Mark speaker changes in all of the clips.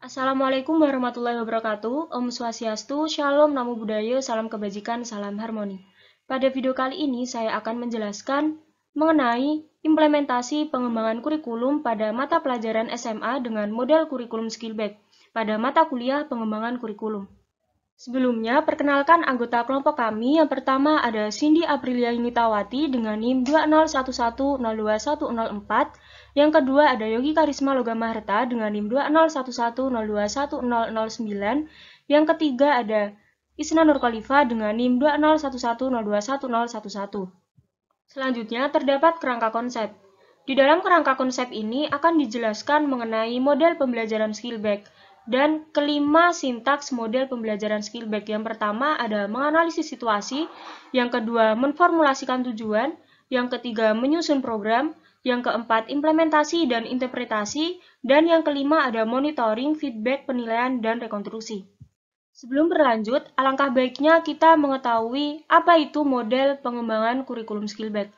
Speaker 1: Assalamualaikum warahmatullahi wabarakatuh. Om Swastiastu, Shalom, Namo Buddhaya, Salam Kebajikan, Salam Harmoni. Pada video kali ini saya akan menjelaskan mengenai implementasi pengembangan kurikulum pada mata pelajaran SMA dengan model kurikulum Skillback pada mata kuliah pengembangan kurikulum. Sebelumnya, perkenalkan anggota kelompok kami. Yang pertama ada Cindy Aprilia Yunitawati dengan NIM 201102104. Yang kedua ada Yogi Karisma Logamaharta dengan NIM 20110211009. Yang ketiga ada Isna Nur Khalifa dengan NIM 20110211011. Selanjutnya terdapat kerangka konsep. Di dalam kerangka konsep ini akan dijelaskan mengenai model pembelajaran Skillback. Dan kelima, sintaks model pembelajaran Skillback. Yang pertama ada menganalisis situasi, yang kedua memformulasikan tujuan, yang ketiga menyusun program, yang keempat implementasi dan interpretasi, dan yang kelima ada monitoring, feedback, penilaian, dan rekonstruksi. Sebelum berlanjut, alangkah baiknya kita mengetahui apa itu model pengembangan kurikulum Skillback.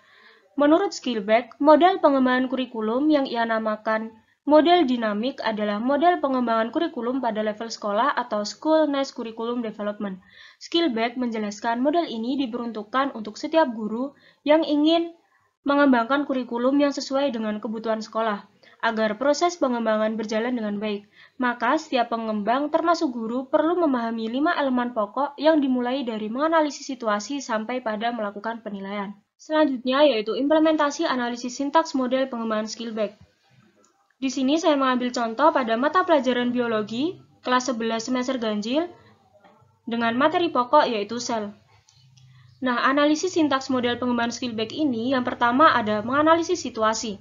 Speaker 1: Menurut Skillback, model pengembangan kurikulum yang ia namakan model dinamik adalah model pengembangan kurikulum pada level sekolah atau School-Based Curriculum Development. Skillback menjelaskan model ini diperuntukkan untuk setiap guru yang ingin mengembangkan kurikulum yang sesuai dengan kebutuhan sekolah, agar proses pengembangan berjalan dengan baik. Maka setiap pengembang termasuk guru perlu memahami 5 elemen pokok yang dimulai dari menganalisis situasi sampai pada melakukan penilaian. Selanjutnya yaitu implementasi analisis sintaks model pengembangan Skillback. Di sini saya mengambil contoh pada mata pelajaran biologi kelas 11 semester ganjil dengan materi pokok yaitu sel. Nah, analisis sintaks model pengembangan Skillback ini yang pertama ada menganalisis situasi.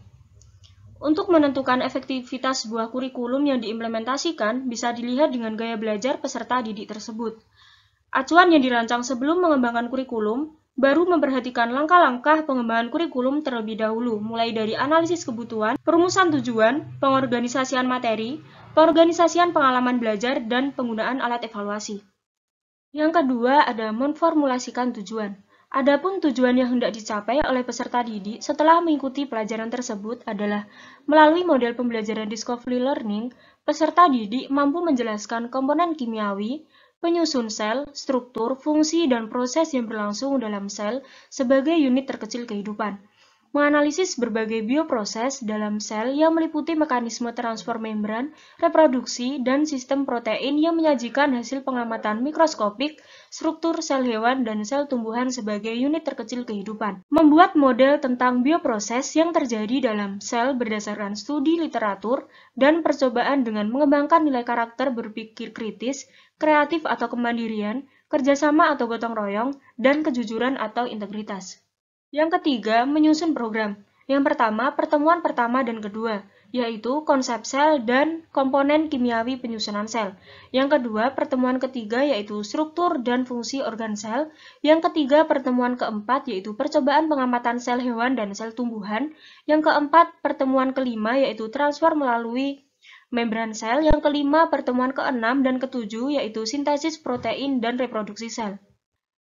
Speaker 1: Untuk menentukan efektivitas sebuah kurikulum yang diimplementasikan bisa dilihat dengan gaya belajar peserta didik tersebut. Acuan yang dirancang sebelum mengembangkan kurikulum baru memperhatikan langkah-langkah pengembangan kurikulum terlebih dahulu, mulai dari analisis kebutuhan, perumusan tujuan, pengorganisasian materi, pengorganisasian pengalaman belajar, dan penggunaan alat evaluasi. Yang kedua ada memformulasikan tujuan. Adapun tujuan yang hendak dicapai oleh peserta didik setelah mengikuti pelajaran tersebut adalah melalui model pembelajaran Discovery Learning, peserta didik mampu menjelaskan komponen kimiawi, penyusun sel, struktur, fungsi, dan proses yang berlangsung dalam sel sebagai unit terkecil kehidupan. Menganalisis berbagai bioproses dalam sel yang meliputi mekanisme transfer membran, reproduksi, dan sistem protein yang menyajikan hasil pengamatan mikroskopik, struktur sel hewan dan sel tumbuhan sebagai unit terkecil kehidupan. Membuat model tentang bioproses yang terjadi dalam sel berdasarkan studi literatur dan percobaan dengan mengembangkan nilai karakter berpikir kritis, kreatif atau kemandirian, kerjasama atau gotong royong, dan kejujuran atau integritas. Yang ketiga, menyusun program. Yang pertama, pertemuan pertama dan kedua, yaitu konsep sel dan komponen kimiawi penyusunan sel. Yang kedua, pertemuan ketiga, yaitu struktur dan fungsi organ sel. Yang ketiga, pertemuan keempat, yaitu percobaan pengamatan sel hewan dan sel tumbuhan. Yang keempat, pertemuan kelima, yaitu transfer melalui membran sel. Yang kelima, pertemuan keenam dan ketujuh, yaitu sintesis protein dan reproduksi sel.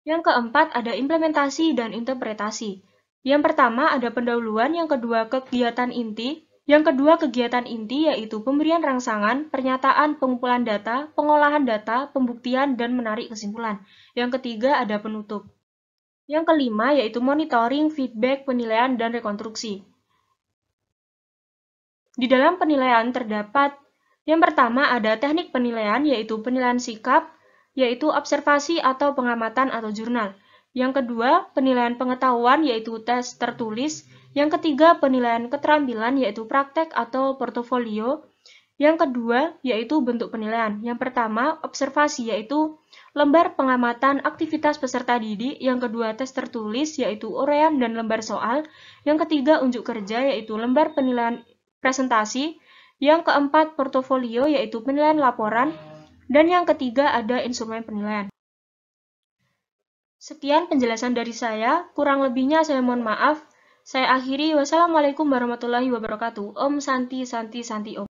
Speaker 1: Yang keempat ada implementasi dan interpretasi. Yang pertama ada pendahuluan, yang kedua kegiatan inti, yaitu pemberian rangsangan, pernyataan, pengumpulan data, pengolahan data, pembuktian, dan menarik kesimpulan. Yang ketiga ada penutup. Yang kelima yaitu monitoring, feedback, penilaian, dan rekonstruksi. Di dalam penilaian terdapat yang pertama ada teknik penilaian, yaitu penilaian sikap, yaitu observasi atau pengamatan atau jurnal. Yang kedua, penilaian pengetahuan, yaitu tes tertulis. Yang ketiga, penilaian keterampilan, yaitu praktek atau portofolio. Yang kedua, yaitu bentuk penilaian. Yang pertama, observasi, yaitu lembar pengamatan aktivitas peserta didik. Yang kedua, tes tertulis, yaitu uraian dan lembar soal. Yang ketiga, unjuk kerja, yaitu lembar penilaian presentasi. Yang keempat, portofolio, yaitu penilaian laporan. Dan yang ketiga ada instrumen penilaian. Sekian penjelasan dari saya, kurang lebihnya saya mohon maaf. Saya akhiri, wassalamualaikum warahmatullahi wabarakatuh. Om Santi Santi Santi Om.